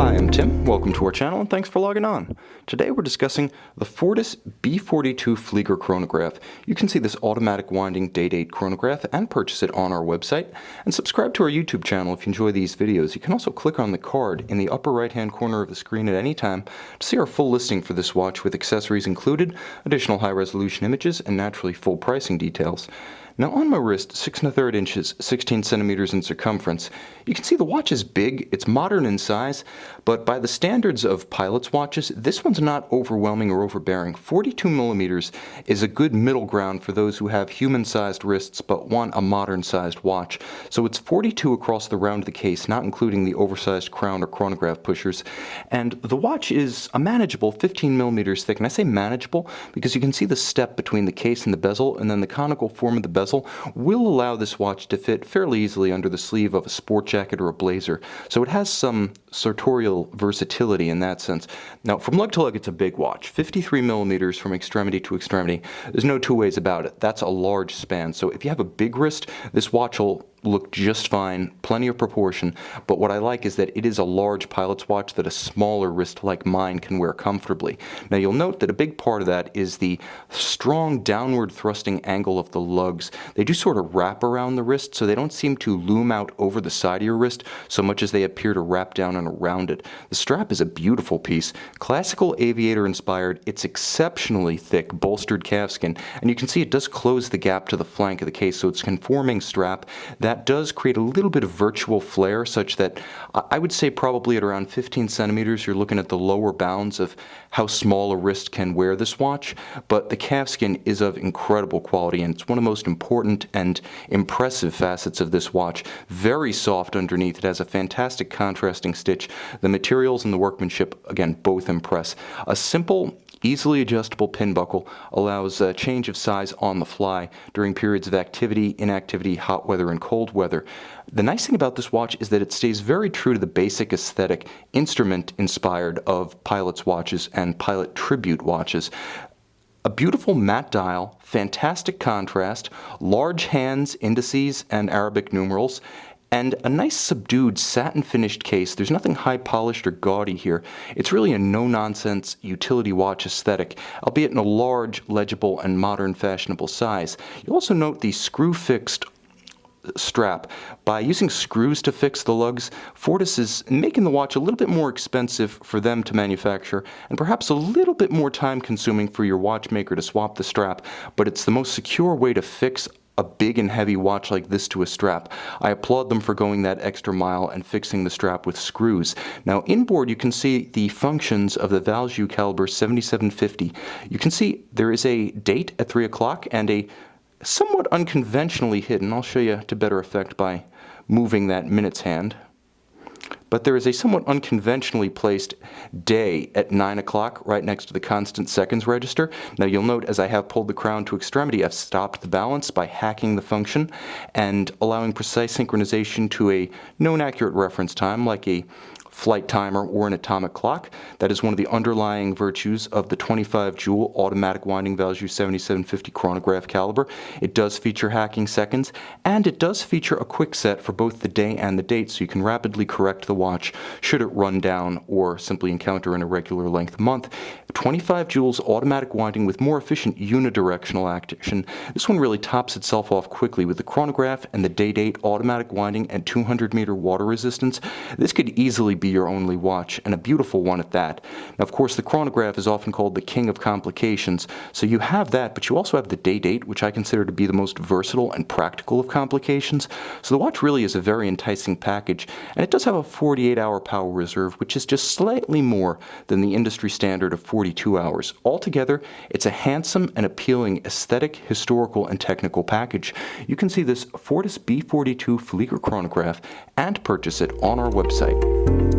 Hi, I'm Tim. Welcome to our channel and thanks for logging on. Today we're discussing the Fortis B-42 Flieger Chronograph. You can see this automatic winding day-date chronograph and purchase it on our website. And subscribe to our YouTube channel if you enjoy these videos. You can also click on the card in the upper right-hand corner of the screen at any time to see our full listing for this watch with accessories included, additional high-resolution images, and naturally full pricing details. Now on my wrist, 6 1/3 inches, 16 centimeters in circumference, you can see the watch is big, it's modern in size, but by the standards of pilot's watches, this one's not overwhelming or overbearing. 42 millimeters is a good middle ground for those who have human-sized wrists but want a modern-sized watch. So it's 42 across the round of the case, not including the oversized crown or chronograph pushers. And the watch is a manageable 15 millimeters thick, and I say manageable because you can see the step between the case and the bezel, and then the conical form of the bezel will allow this watch to fit fairly easily under the sleeve of a sport jacket or a blazer. So it has some sartorial versatility in that sense. Now from lug to lug it's a big watch, 53 millimeters from extremity to extremity. There's no two ways about it. That's a large span. So if you have a big wrist, this watch will look just fine, plenty of proportion, but what I like is that it is a large pilot's watch that a smaller wrist like mine can wear comfortably. Now you'll note that a big part of that is the strong downward thrusting angle of the lugs. They do sort of wrap around the wrist, so they don't seem to loom out over the side of your wrist so much as they appear to wrap down and around it. The strap is a beautiful piece, classical aviator inspired. It's exceptionally thick, bolstered calfskin, and you can see it does close the gap to the flank of the case, so it's a conforming strap that does create a little bit of virtual flare, such that I would say probably at around 15 centimeters you're looking at the lower bounds of how small a wrist can wear this watch, but the calfskin is of incredible quality and it's one of the most important and impressive facets of this watch. Very soft underneath, it has a fantastic contrasting stitch. The materials and the workmanship, again, both impress. A simple, easily adjustable pin buckle allows a change of size on the fly during periods of activity, inactivity, hot weather, and cold weather. The nice thing about this watch is that it stays very true to the basic aesthetic, instrument-inspired of pilot's watches and pilot tribute watches. A beautiful matte dial, fantastic contrast, large hands, indices, and Arabic numerals, and a nice subdued satin finished case. There's nothing high polished or gaudy here. It's really a no-nonsense utility watch aesthetic, albeit in a large, legible, and modern fashionable size. You'll also note the screw-fixed strap. By using screws to fix the lugs, Fortis is making the watch a little bit more expensive for them to manufacture and perhaps a little bit more time consuming for your watchmaker to swap the strap, but it's the most secure way to fix a big and heavy watch like this to a strap. I applaud them for going that extra mile and fixing the strap with screws. Now inboard you can see the functions of the Valjoux caliber 7750. You can see there is a date at 3 o'clock and a somewhat unconventionally hidden, I'll show you to better effect by moving that minutes hand, but there is a somewhat unconventionally placed day at 9 o'clock right next to the constant seconds register. Now you'll note as I have pulled the crown to extremity, I've stopped the balance by hacking the function and allowing precise synchronization to a known accurate reference time like a flight timer or an atomic clock. That is one of the underlying virtues of the 25 joule automatic winding Valjoux 7750 chronograph caliber. It does feature hacking seconds, and it does feature a quick set for both the day and the date, so you can rapidly correct the watch should it run down or simply encounter an irregular length month. 25 joules automatic winding with more efficient unidirectional action. This one really tops itself off quickly with the chronograph and the day-date automatic winding and 200-meter water resistance. This could easily be your only watch, and a beautiful one at that. Now, of course, the chronograph is often called the king of complications, so you have that, but you also have the day-date, which I consider to be the most versatile and practical of complications. So the watch really is a very enticing package, and it does have a 48-hour power reserve, which is just slightly more than the industry standard of 42 hours. Altogether, it's a handsome and appealing aesthetic, historical, and technical package. You can see this Fortis B-42 Flieger Chronograph and purchase it on our website.